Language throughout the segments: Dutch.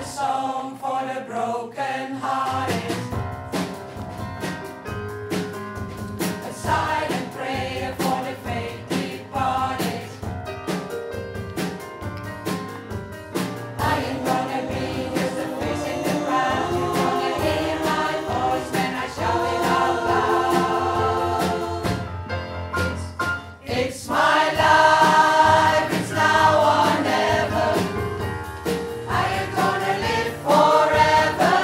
Song for the broken hearted, a silent prayer for the faith departed. I ain't gonna be just a face in the crowd. You're gonna hear my voice when I shout it out loud. It's my life, it's now or never. I ain't gonna live forever.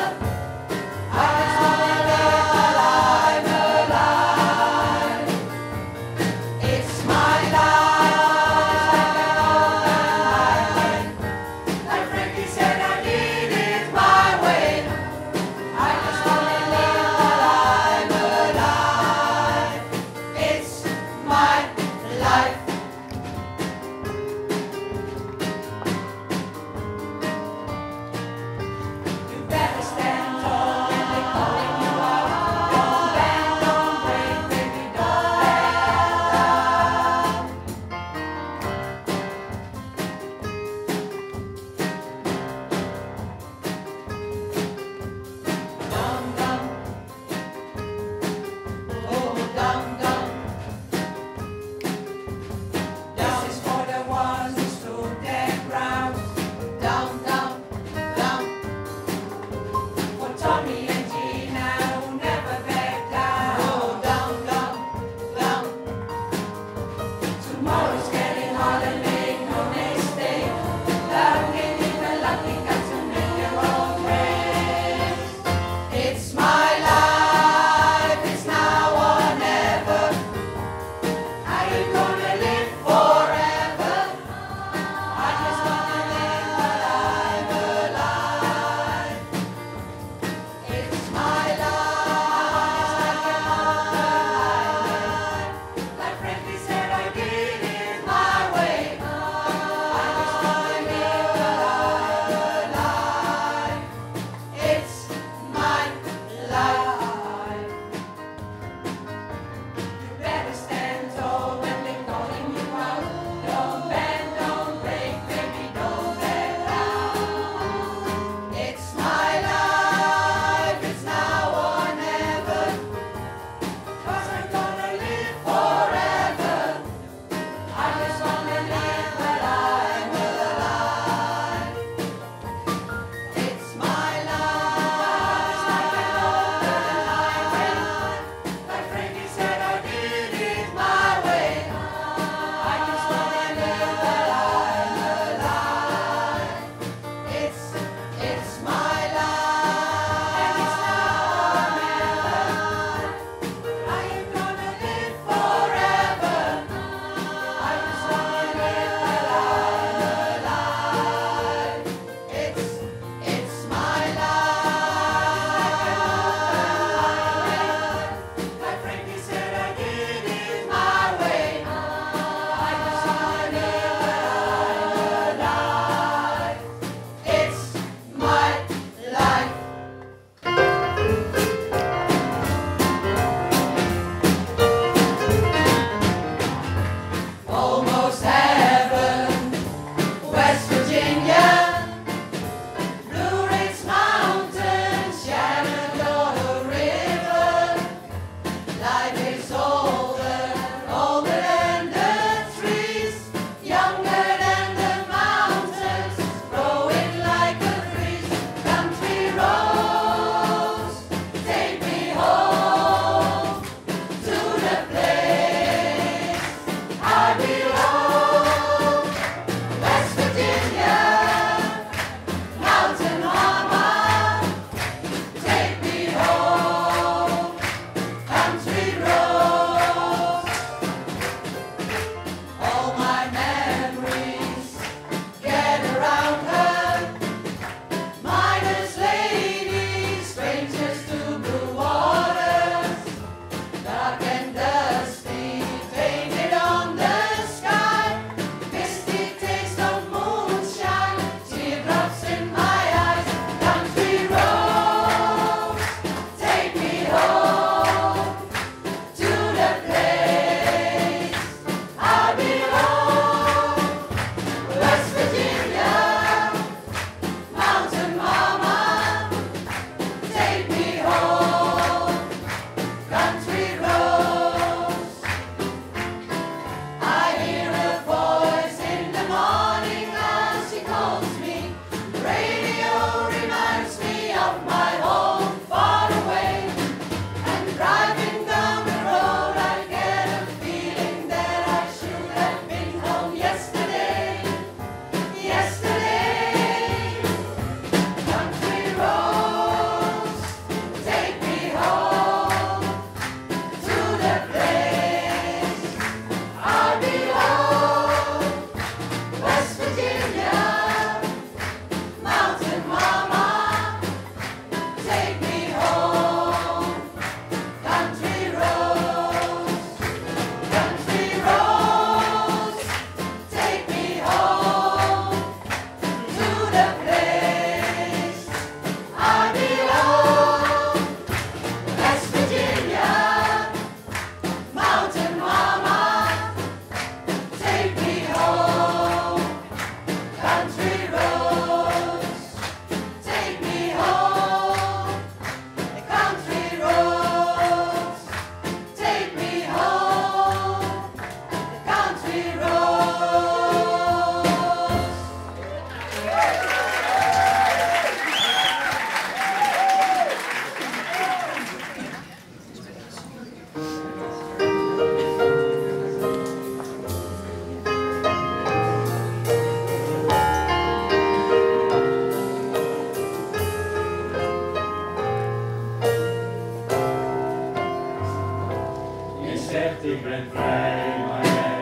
bent vrij, maar jij,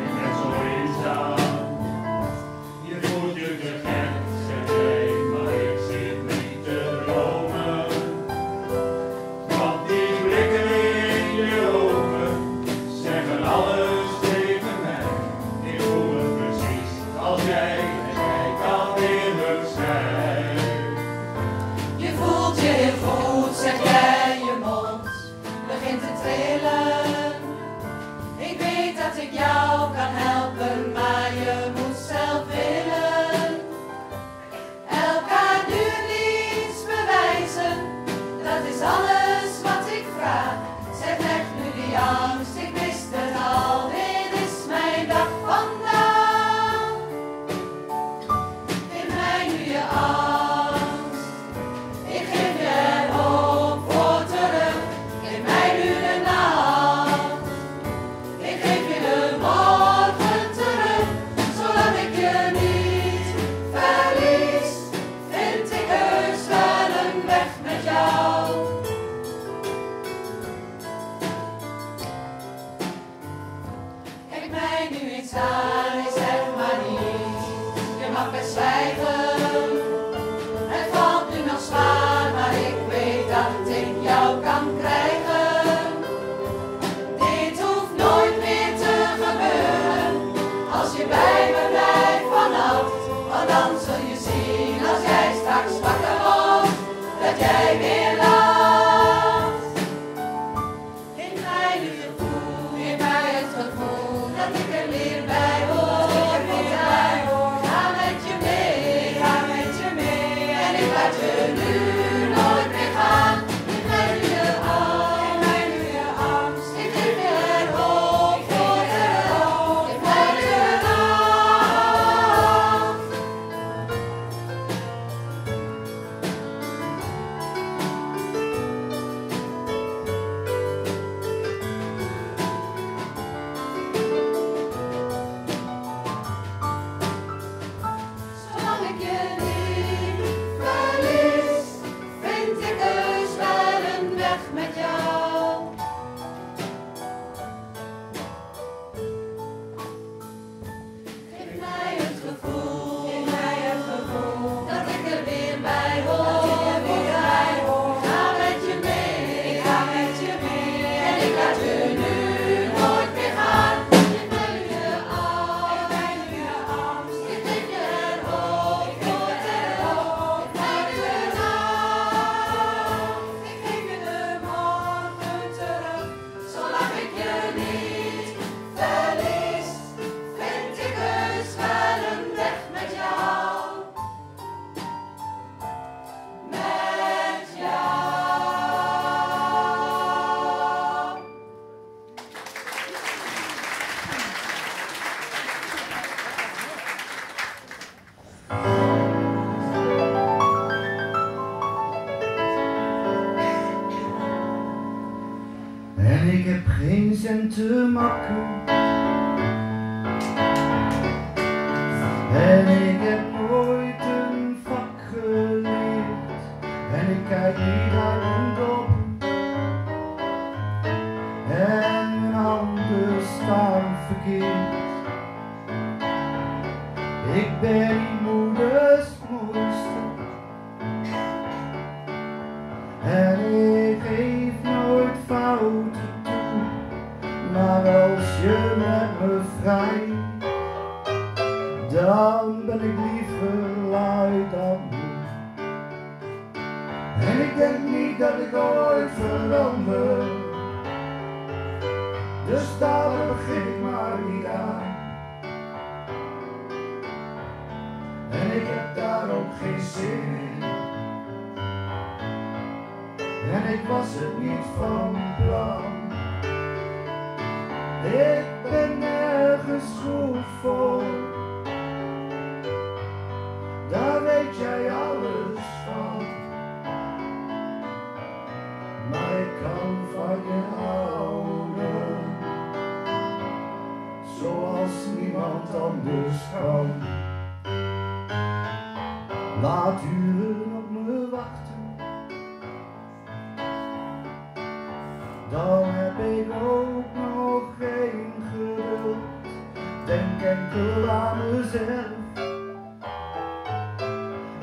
ik ben zo eenzaam. Je voelt je te gek, zeg jij, maar ik zit niet te dromen. Want die blikken in je ogen zeggen alles tegen mij. Ik voel het precies als jij en jij kan eerlijk zijn. Je voelt je heel goed, zeg jij, je mond begint te trillen. Ik weet dat ik jou kan helpen, maar je moet zelf willen. Elkaar nu niets bewijzen, dat is alles wat ik vraag. Zeg weg nu die angst, ik wist het al, dit is mijn dag vandaag. Geef mij nu je angst, ik geef je er hoop voor terug. Geef mij nu de nacht, ik geef je de morgen terug. Zolang ik je niet verlies, vind ik heus wel een weg met jou. Kijk mij nu eens aan en zeg maar niet, je mag best zwijgen. Het valt nu nog zwaar, maar ik weet dat ik jou kan krijgen. Dit hoeft nooit meer te gebeuren, als je bij me blijft vannacht. Want dan zul je zien, als jij straks wakker wordt, dat jij weer lacht. Geef mij nu je gevoel, geef mij het gevoel, dat ik er weer bij hoor. Ga met je mee, en ik laat je nu nooit meer gaan. Geef mij nu je angst, ik geef je er hoop voor terug. Geef mij nu de nacht. Zolang ik je niet verlies, vind ik heus wel een weg met jou. Geef mij het gevoel, dat ik er weer bij hoor. Ga met je mee, en ik laat je nu nooit meer gaan. Geef mij nu je angst, ik geef je er hoop voor terug. Geef mij nu de nacht, ik geef je de morgen terug. Zolang ik je niet verlies, vind ik heus wel een weg met jou. Met jou. En ik heb geen cent te makken. En ik heb nooit een vak geleerd. En ik kijk niet uit een dop. En mijn handen staan verkeerd. Ik ben niet moeders mooiste. En ik geef nooit fouten toe. Maar als je met me vrij, dan ben ik liever lui dan moe. En ik denk niet dat ik ooit verander. Dus daar begin ik maar niet aan. En ik heb daar ook geen zin in. En ik was het niet van plan. Ik ben nergens goed voor. Daar weet jij alles van. Maar ik kan van je houden, zoals niemand anders kan. Laat uren op me wachten, dan heb ik ook enkel aan mezelf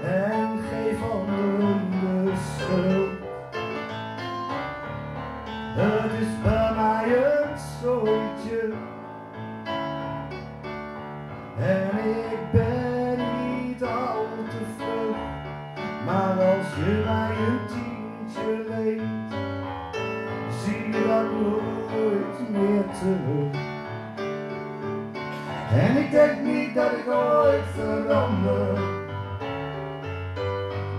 en geef anderen de schuld. Het is bij mij een zooitje en ik ben niet al te vlug, maar als je mij een tientje leent, zie je dat nooit meer terug. En ik denk niet dat ik ooit verander,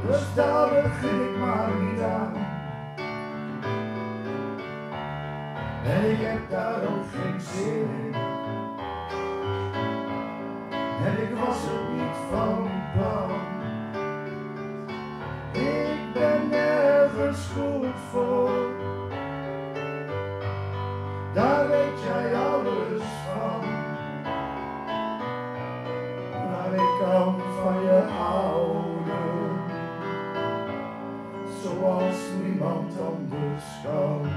dus daar begin ik maar niet aan. En ik heb daar ook geen zin in, en ik was er niet van plan. Ik ben nergens goed voor, daar weet jij alles van. Maar ik kan van je houden, zoals niemand anders kan.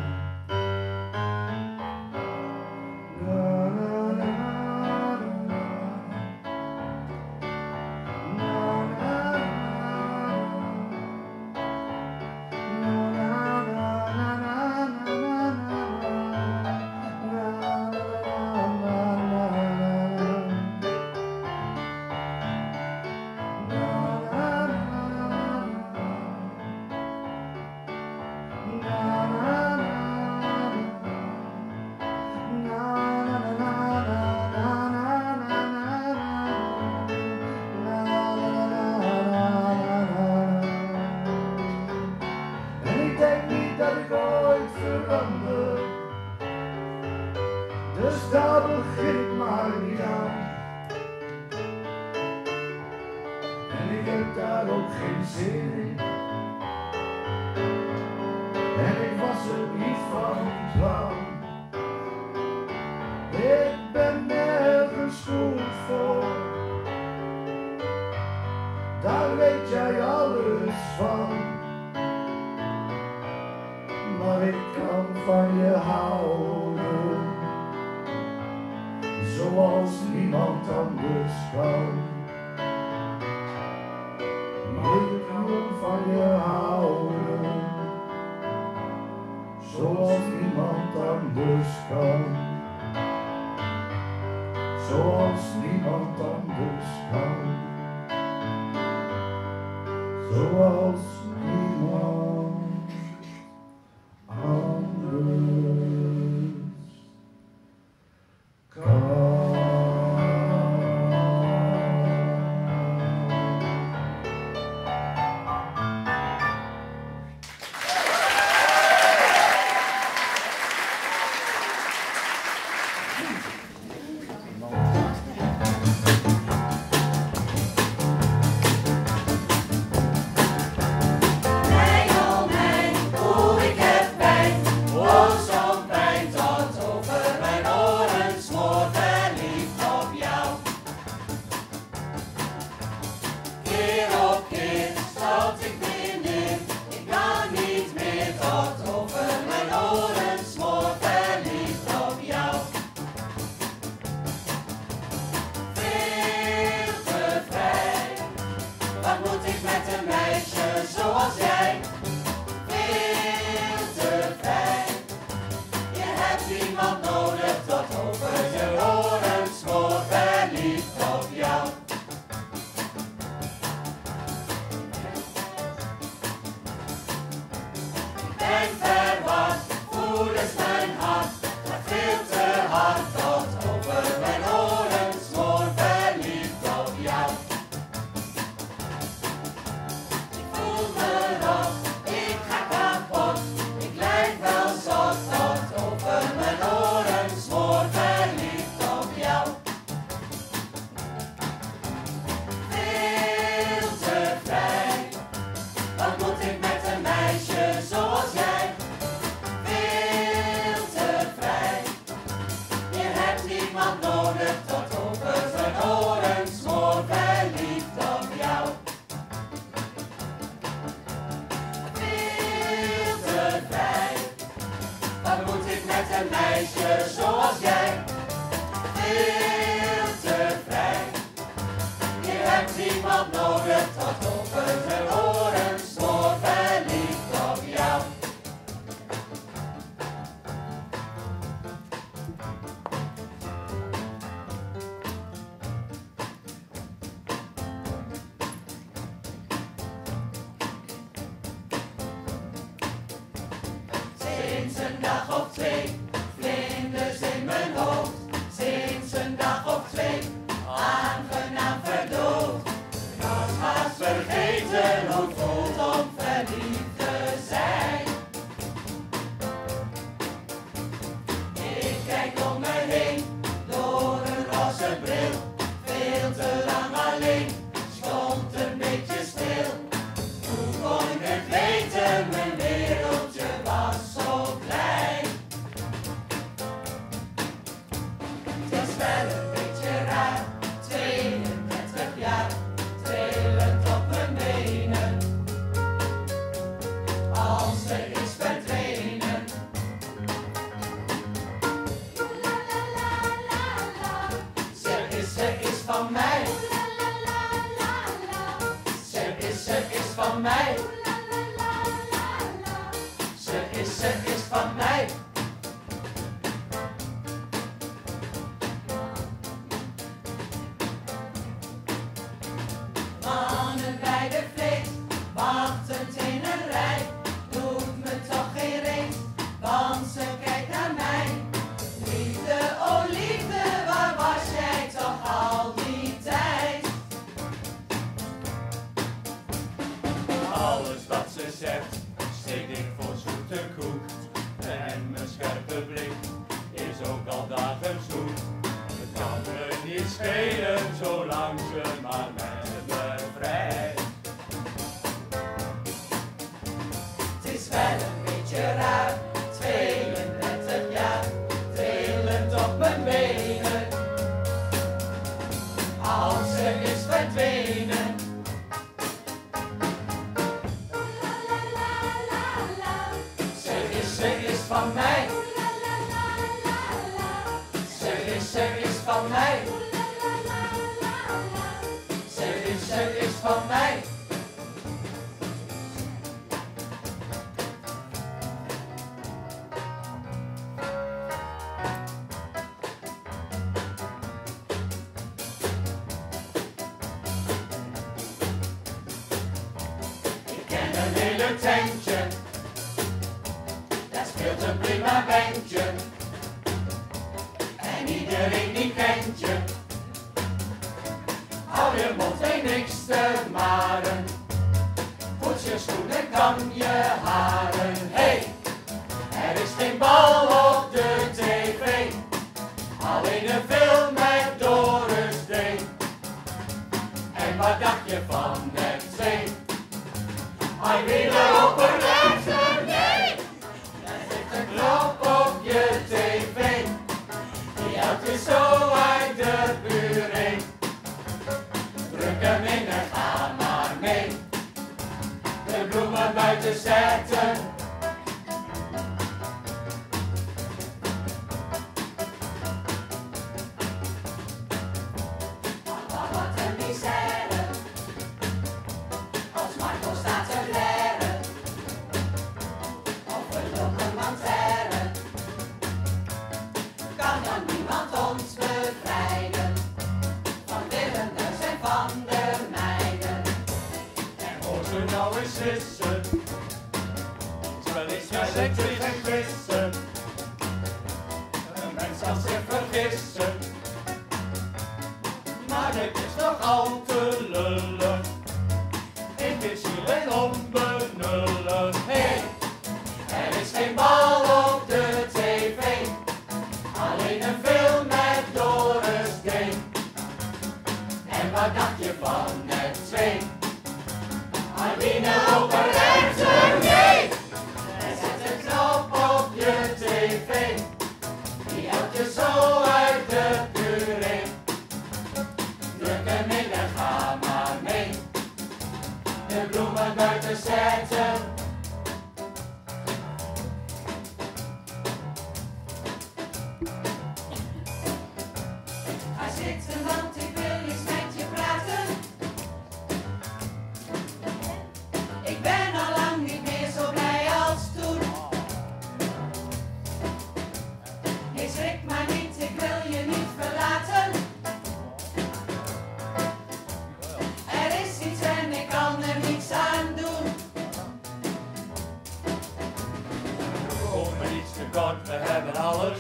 Dus daar begin ik maar niet aan. En ik heb daar ook geen zin in, en ik was er niet van plan. Ik ben nergens goed voor, daar weet jij alles van. Maar ik kan van je houden, zoals niemand anders kan. Maar ik kan van je houden, zoals niemand anders kan. Zoals niemand anders kan. Zoals niemand anders kan. Zoals jij, veel te van mij. Ze is van mij. Mannen bij de vlees, wachtend in een rij, doet me toch geen reet, want ze kijkt naar mij. Liefde, oh liefde, waar was jij toch al die tijd? Alles wat ze zegt, steek ik voor zoete koek. En mijn scherpe blik is ook al dagen zoet. Het kan me niet schelen, zolang ze maar met me vrijt. Het is wel een beetje raar, 32 jaar, trillend op mijn benen. Als ze is verdwenen. Ze is van mij. Ze is van mij. Ze is van mij. Ik ken een hele tentje. Daar speelt een prima bandje. En iedereen die kent je. Hou je mond en niks te maren. Poets je schoenen, kam je haren. Hey, er is geen bal op de tv. Alleen een film met Doris D. En wat dacht je van de twee? Hij wil op een rechter, nee! Er zit een knop op je tv. Die helpt je zo uit de buurt heen. Druk hem in en ga maar mee. De bloemen buiten zetten. Wat een misère. Als Marco staat te blaren. Of een documentaire. Kan dan niemand ons bevrijden van Willemers en van der Meijden. En hoor ze nou eens wissen, terwijl ik elektrisch en vissen. Een mens kan zich vergissen, maar het is nog al te lullen. Imbeciel en onbenullen. Hey, er is geen bal op de tv. Alleen een film met Doris D. En wat dacht je van het twee? Arwine op een rechter, nee! Er zet een knop op je tv. Die helpt je zo uit de buurt heen. Druk hem in en ga maar mee. De bloemen buiten zetten. Ga zitten, want ik wil eens met je praten. Ik ben al lang niet meer zo blij als toen. Nee, schrik maar niet, ik wil je niet verlaten. Er is iets en ik kan er niets aan doen. We komen iets tekort, we hebben alles.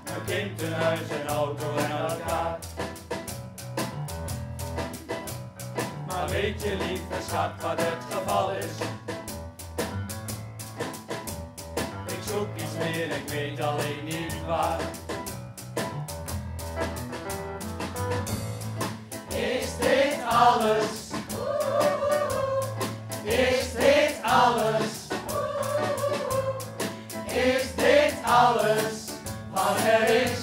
Een kind, een huis, een auto en elkaar. Maar weet je lieve schat wat het geval is? Ik zoek iets meer, ik weet alleen niet waar. Is dit alles? Is dit alles? Is dit alles wat er is?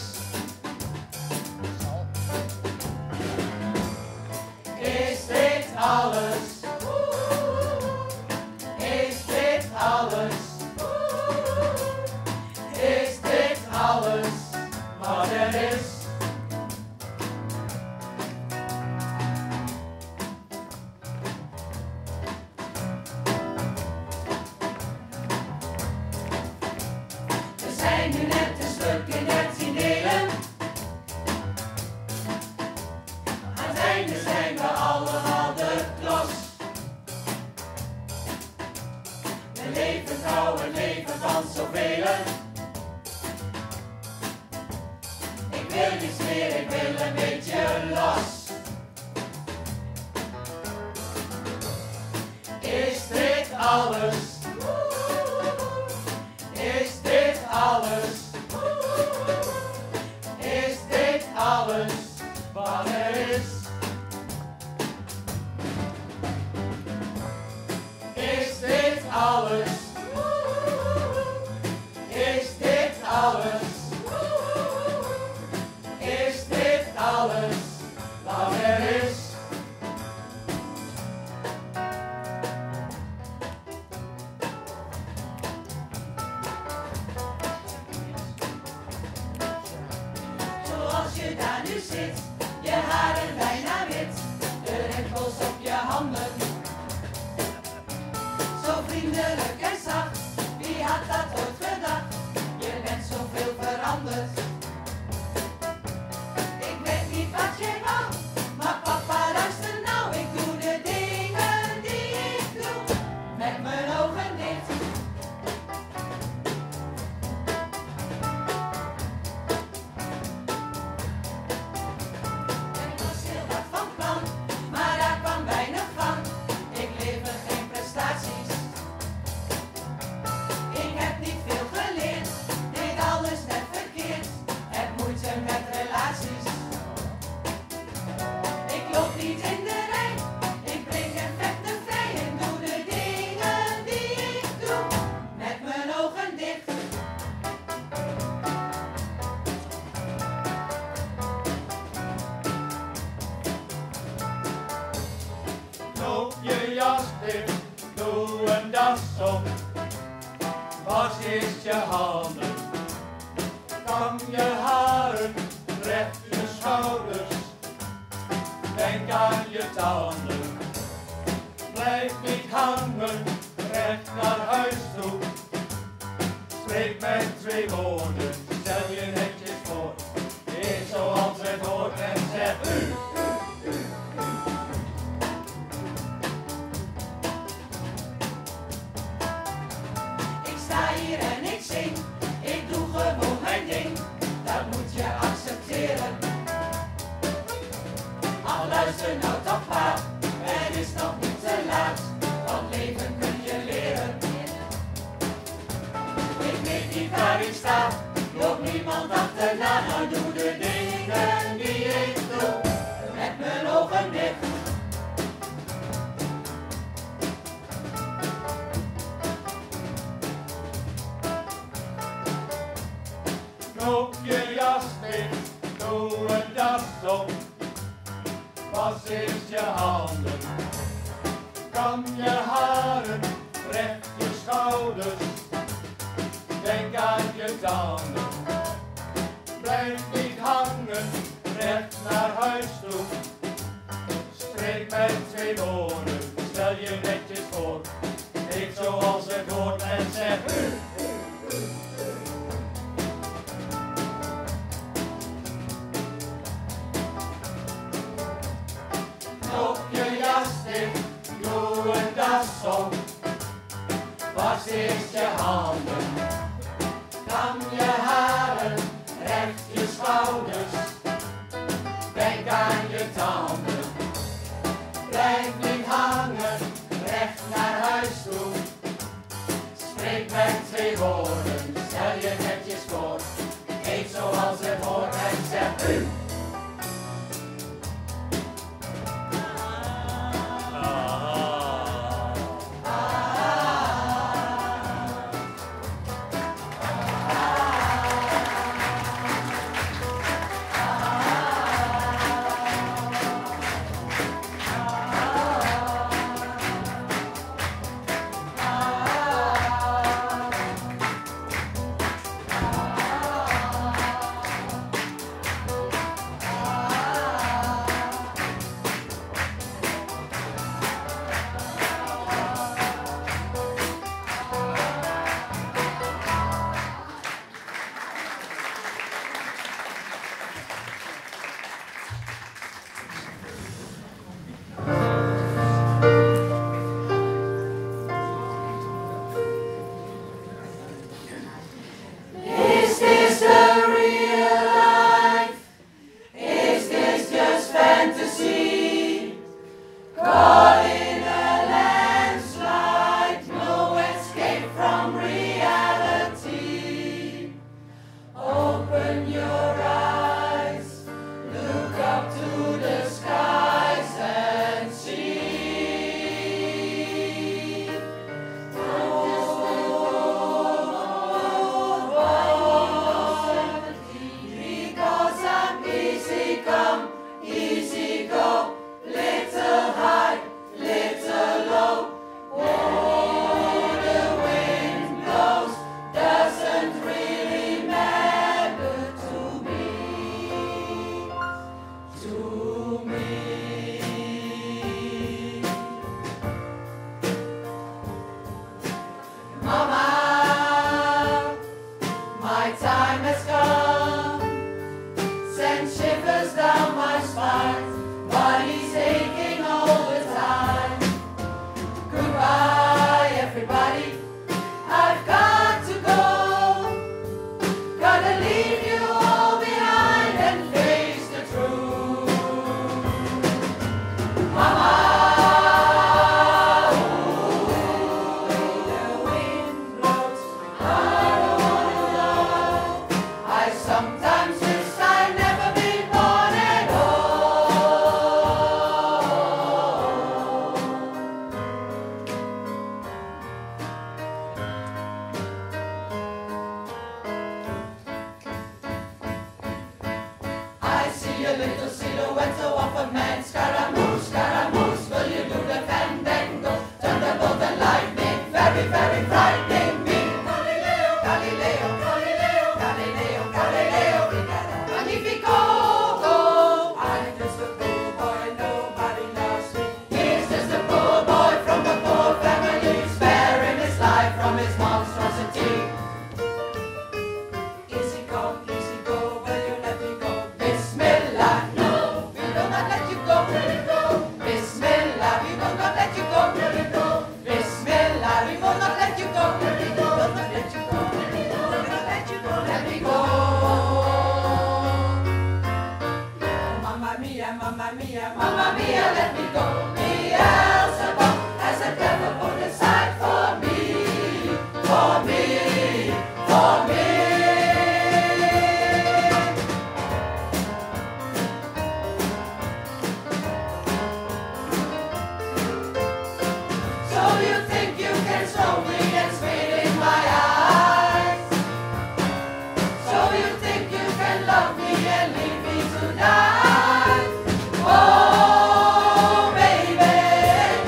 Is dit alles? Is dit alles? Is dit alles wat er is? jas dicht, doe een das op. Was eerst je handen, kam je haren, recht je schouders. Denk aan je tanden, blijf niet hangen, recht naar huis toe. Spreek met 2 woorden, stel je netjes voor. Eet zoals het hoort en zeg u. Ik sta hier en ik zing, ik doe gewoon mijn ding. Dat moet je accepteren. Al luister nou toch maar, het is nog niet te laat. Van leven kun je leren. Ik weet niet waar ik sta, loop niemand achterna. Nou doe de dingen die ik doe, met mijn ogen dicht. Knoop je jas dicht, doe een das op. Was eerst je handen, kam je haren, recht je schouders. Denk aan je tanden, blijf niet hangen, recht naar huis toe. Spreek met 2 woorden, stel je netjes voor. Eet zoals het hoort en zeg u. Knoop je jas dicht, doe een das op. Was eerst je handen, kam je haren, recht je schouders. Denk aan je tanden, blijf niet hangen, recht naar huis toe. Spreek met 2 woorden, stel je netjes voor. Eet zoals het hoort en zeg u. let it go. Bismillah, we will not let you go, let it go. Bismillah, we will not let you go, let it go. We will not let you go, let it go. We will not let you go, let me go. Mamma mia, mamma mia, mamma mia, let me go. Beelzebub has a devil put aside for me, for me, for me. So you think you can show me and spit in my eyes? So you think you can love me and leave me tonight? Oh, baby,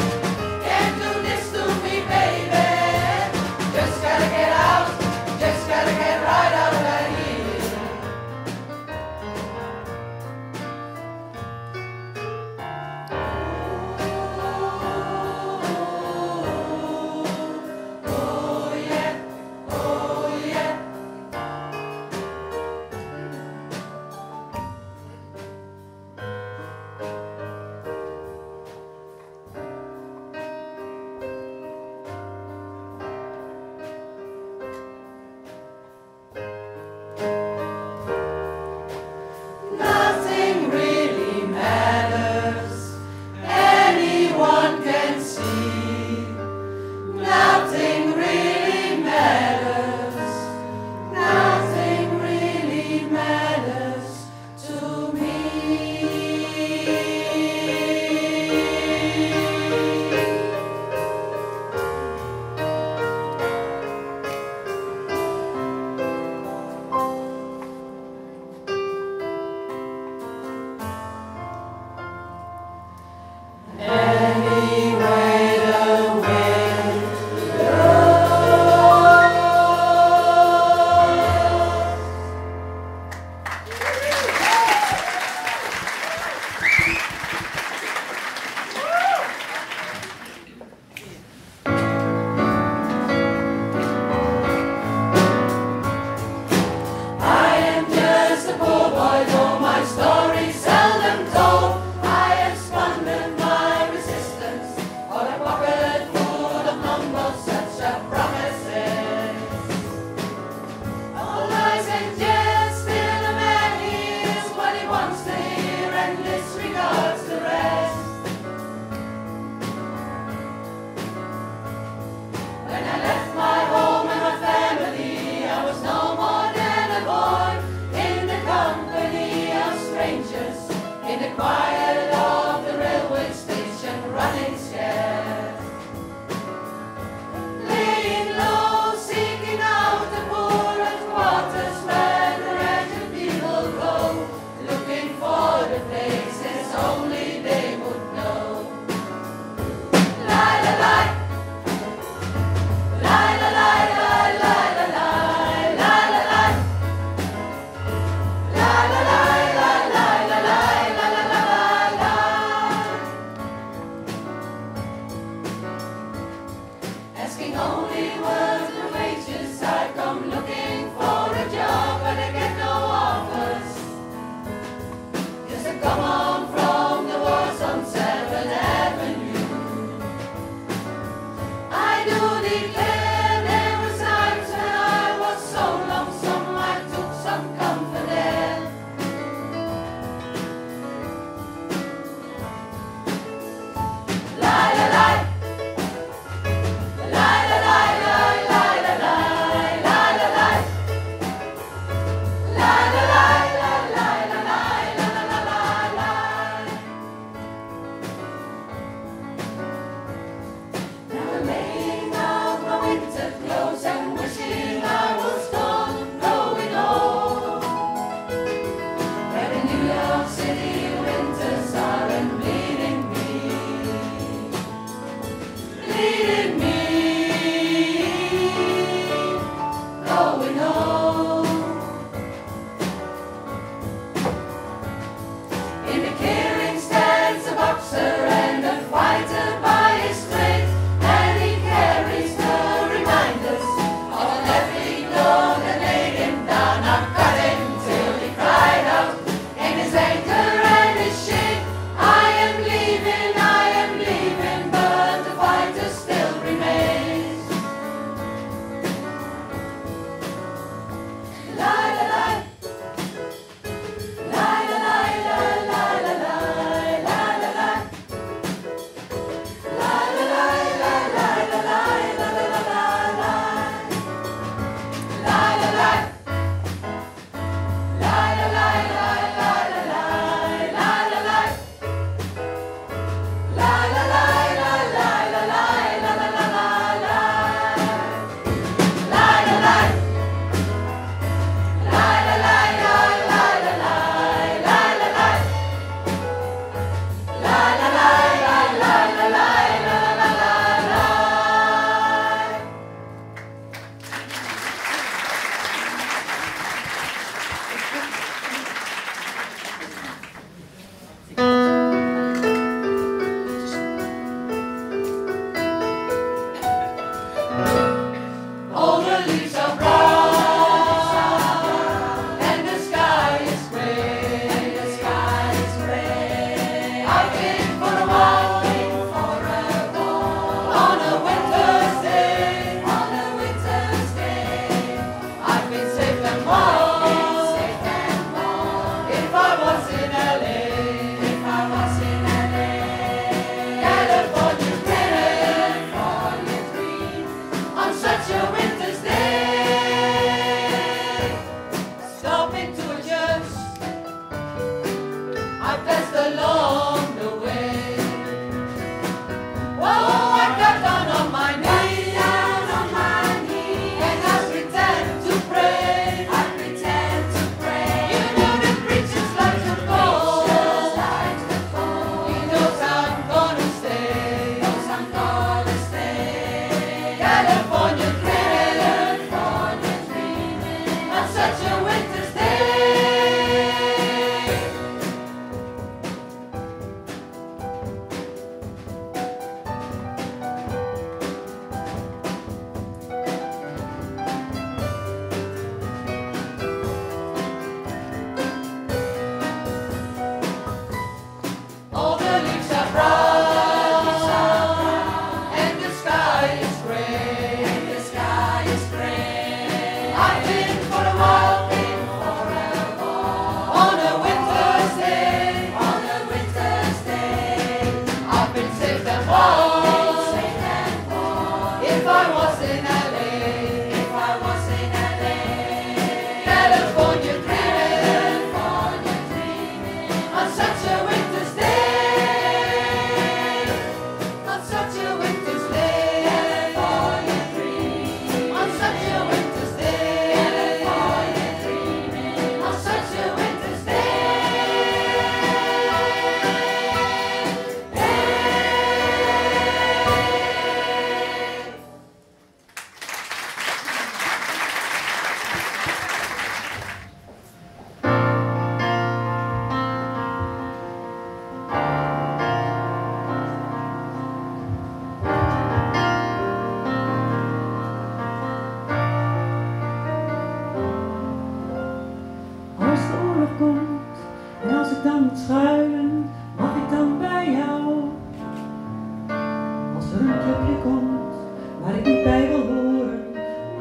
er een clubje komt waar ik niet bij wil horen,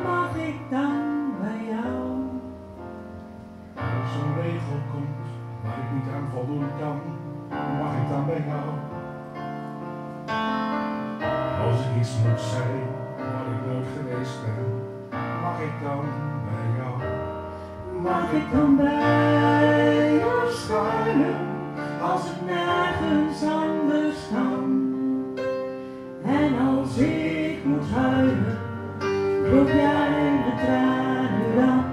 mag ik dan bij jou? Als een regel komt waar ik niet aan voldoen kan, mag ik dan bij jou? Als ik iets moet zijn waar ik nooit geweest ben, mag ik dan bij jou? Mag ik dan bij jou schuilen als ik nergens anders kan? En als ik moet huilen, droog jij de tranen dan?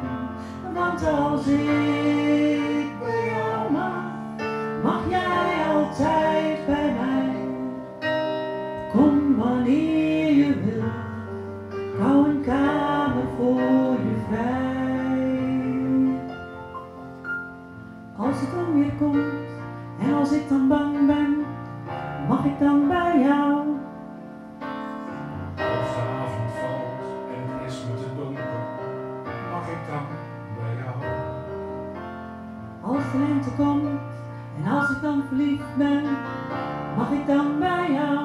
Want als ik bij jou mag jij altijd bij mij. Kom wanneer je wilt, ik hou een kamer voor je vrij. Als het onweer komt en als ik dan bang ben, mag ik dan bij jou? Als de avond valt en het is me te donker, mag ik dan bij jou? Als de lente komt en als ik dan verliefd ben, mag ik dan bij jou?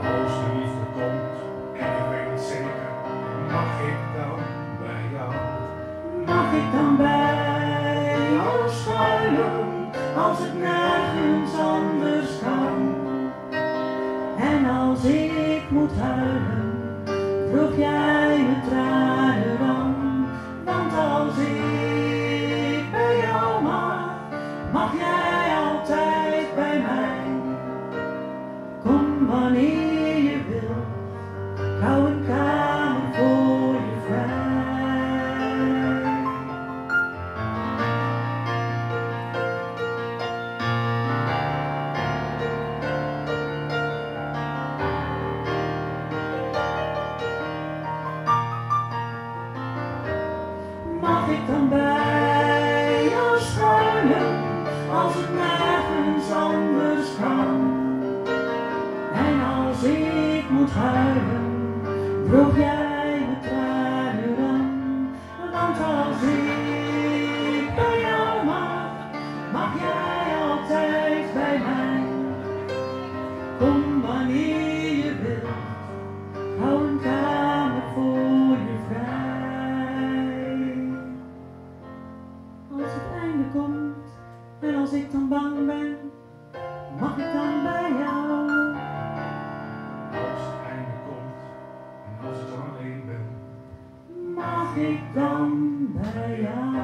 Als de liefde komt en ik weet het zeker, mag ik dan bij jou? Mag ik dan bij jou schuilen als ik nergens anders kan? En als ik moet huilen, droog jij mijn tranen dan? Want als ik bij jou mag jij altijd bij mij. Kom wanneer je wilt, ik hou een kamer voor je vrij. Mag ik dan bij jou schuilen als ik nergens anders kan? En als ik moet huilen, droog jij mijn tranen dan? Want als ik bij jou mag jij altijd bij mij. Kom wanneer je wilt, ik hou een kamer voor je vrij. Als het einde komt en als ik dan bang ben, mag ik dan bij jou? Als het einde komt en als ik dan alleen ben, Mag ik dan bij jou?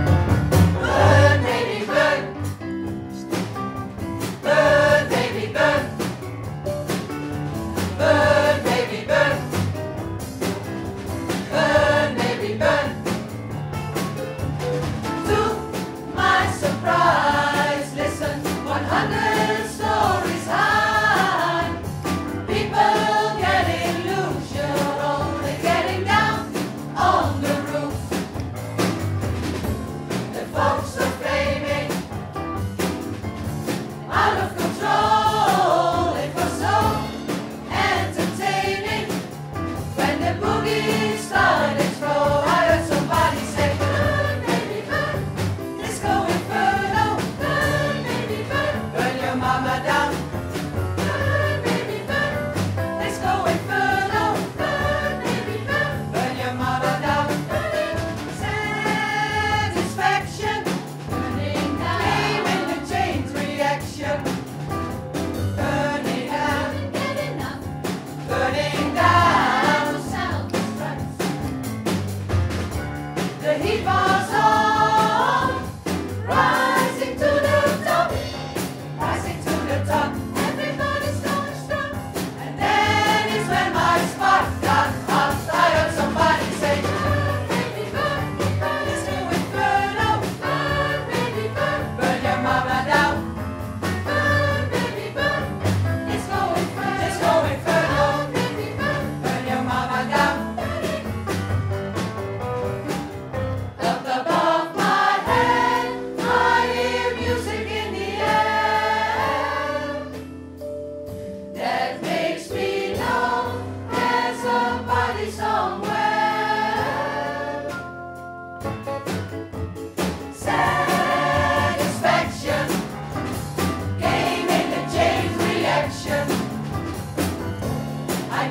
Een baby bug,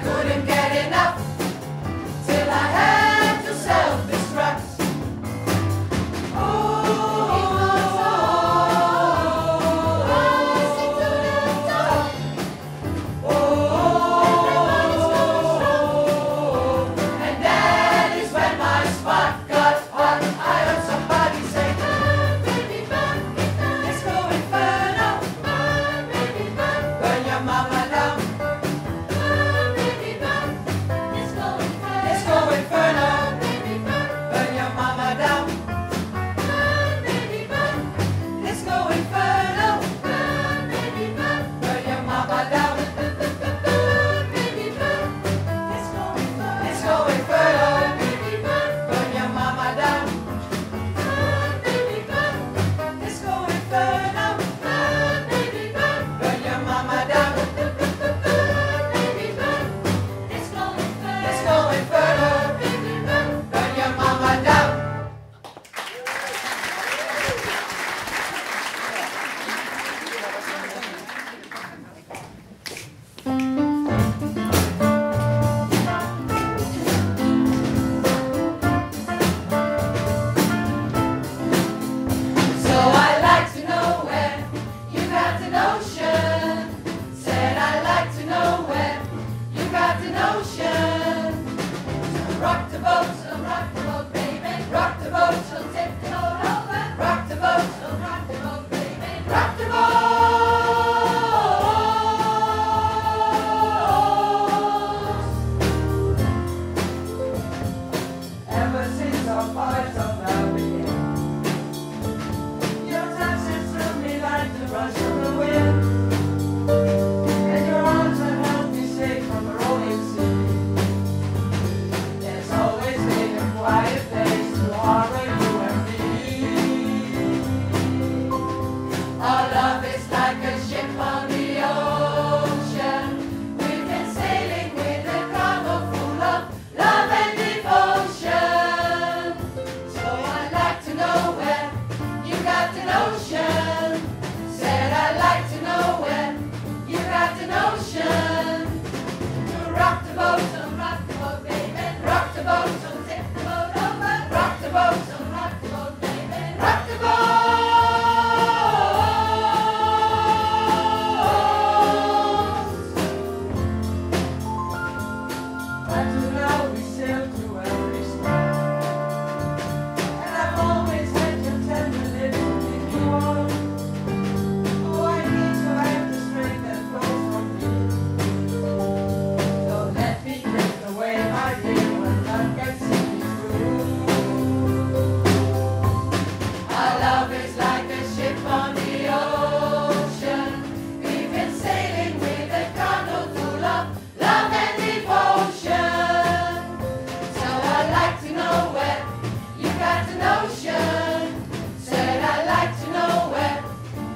couldn't get enough till I had to self-destruct. And that is when my spark got hot. I heard somebody say, burn, baby, burn, let's go inferno. Burn, baby, burn, burn your mama down. Burn, baby, burn, let's go inferno. Let's go inferno. Baby, burn, burn your mama down. Burn, baby, burn, let's go inferno. Burn, baby, burn, burn your mama down. Burn, baby, burn, let's go inferno. Let's go inferno. Baby, burn, burn your mama down. Burn, baby, burn, let's go inferno. Burn, baby, burn, burn your mama down. Burn, baby, burn, let's go inferno. Let's go inferno. Baby, burn, burn your mama down. So I like to know where you got an ocean. Said I like to know where you got an ocean. So rock the boat, baby. Rock the boat, so tip the boat over. Rock the boat, so rock the boat, baby. Rock the boat. Ever since our fights of now began, your touch has thrilled me like the rush of the wind, and your arms have helped me safe from the rolling sea. There's always been a quiet place to harbor you and me. Our love is like a ship on the ocean. We've been sailing with a cargo full of love and devotion. So I'd like to know where you got an ocean. Said I'd like to know where you got an ocean. To rock the boat, baby. Rock the boat, so tip the boat over. Rock the boat, so rock the boat, baby. Rock the boat. Until now we sail to every star, and I've always had your tender lips to make you warm. Oh, I need to have the strength that flows from you. Don't let me drift away, my dear, when love gets me through. Our love is like a ship on the ocean. We've been sailing with a cargo full of love and devotion. So I'd like to know where you got an ocean. Said I'd like to know where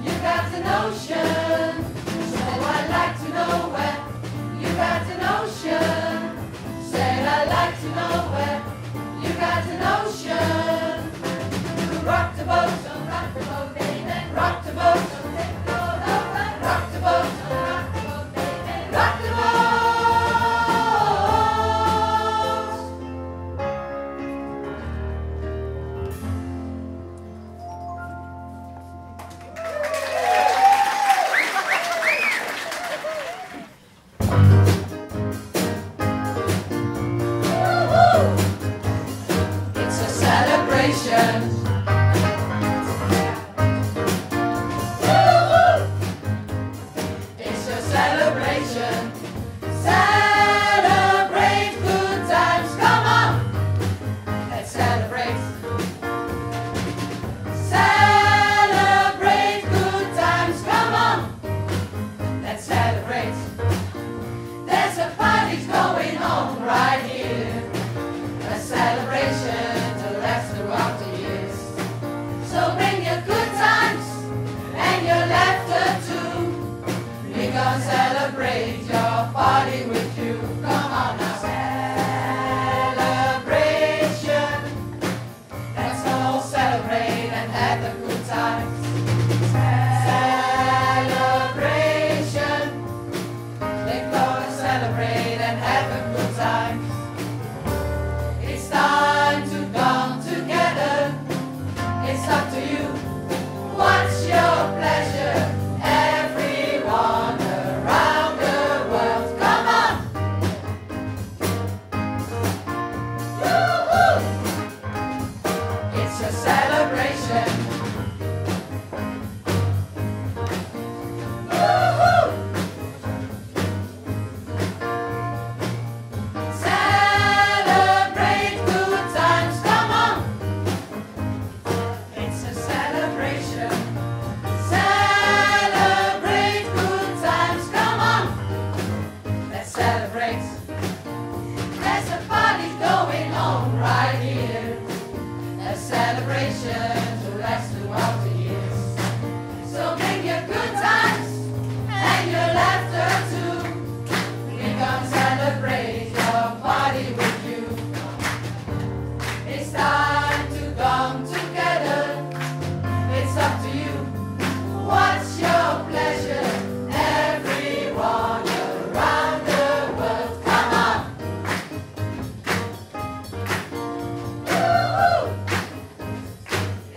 you got an ocean. So I'd like to know where you got an ocean. Said I'd like to know where you got an ocean. Rock the boat, so rock the boat, baby. Rock the boat, so take the boat over. Rock the boat, so rock the boat, baby. Rock the boat. It's a celebration. It's a celebration. Celebrate good times. Come on. Let's celebrate. Celebrate good times. Come on. Let's celebrate. There's a party going on right here. A celebration to last throughout the years. So bring your good times and your laughter too. We're gonna celebrate your party with you. Come on now. Celebration. Let's all celebrate and have a good time. Celebration. They're gonna celebrate and have a good time. It's time to come together. It's up to you. What's your pleasure? Everyone around the world, come on! Woo-hoo! It's a celebration. Woo-hoo! Celebrate good times, come on! It's a celebration. Celebrate good times, come on! Let's celebrate. There's a party going on right here. A celebration to last throughout the years. So bring your good times and your laughter too. We gonna celebrate your party with you. It's time to come together. It's up to you. What's your pleasure? Everyone around the world, come on! Woo-hoo!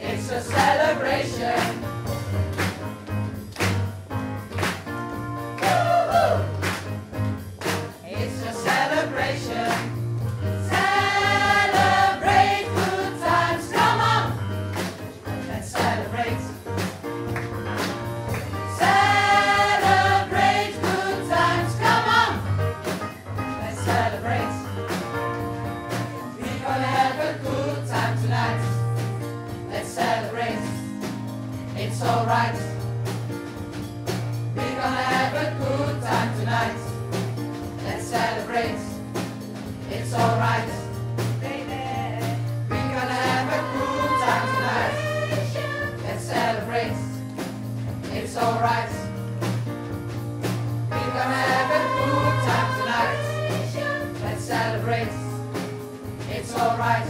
It's a celebration. Woo-hoo! It's a celebration. Celebrate good times, come on! Let's celebrate. Celebrate good times, come on! Let's celebrate. We're gonna have a good time tonight. Let's celebrate. It's alright. We're gonna have a good time tonight. Let's celebrate. It's alright. We're gonna have a good time tonight. Let's celebrate. It's alright. We're gonna have a good time tonight. Let's celebrate. It's alright.